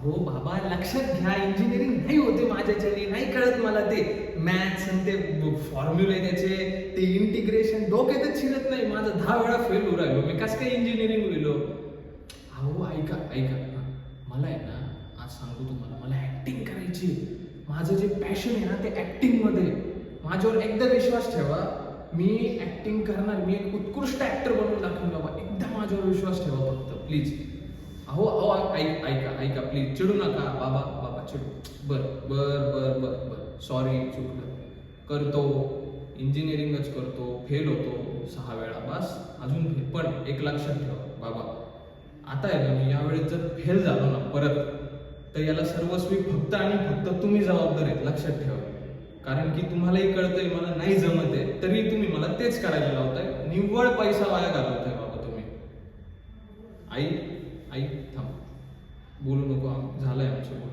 हो बाबा, लक्षात घ्या, इंजिनिअरिंग नाही होते माझ्याच्याने, नाही कळत मला ते मॅथ्स आणि ते फॉर्म्युले त्याचे, ते इंटिग्रेशन डोक्यातच शिरत नाही माझं. 10 वेळा फेल होऊ राहिलो मी, कसं काय इंजिनिअरिंग होईल? अहो ऐका ऐका, मला आहे ना, आज सांगतो तुम्हाला, मला ऍक्टिंग करायची. माझं जे पॅशन आहे ना ते ऍक्टिंगमध्ये. माझ्यावर एकदा विश्वास ठेवा, मी ऍक्टिंग करणार, मी एक उत्कृष्ट ऍक्टर बनवून दाखवेन बाबा. एकदा माझ्यावर विश्वास ठेवा फक्त, प्लीज. अहो अहो ऐका ऐका प्लीज, चिडू नका बाबा, बाबा चिडू. बर बर बर बर बर, सॉरी, चुकलं. करतो, इंजिनिअरिंगच करतो, फेल होतो 6 वेळा, बस अजून फेल. पण एक लक्षात ठेवा बाबा, आता आहे ना, मी यावेळेस जर फेल झालो ना परत, तर याला सर्वस्वी फक्त आणि फक्त तुम्ही जबाबदार आहेत, लक्षात ठेवा. कारण की तुम्हालाही कळतंय मला नाही जमत आहे, तरी तुम्ही मला तेच करायला लावताय. निव्वळ पैसा वाया घालवताय बाबा तुम्ही. आई आई थांब, बोलू नको, झालंय आमचं बोलणं.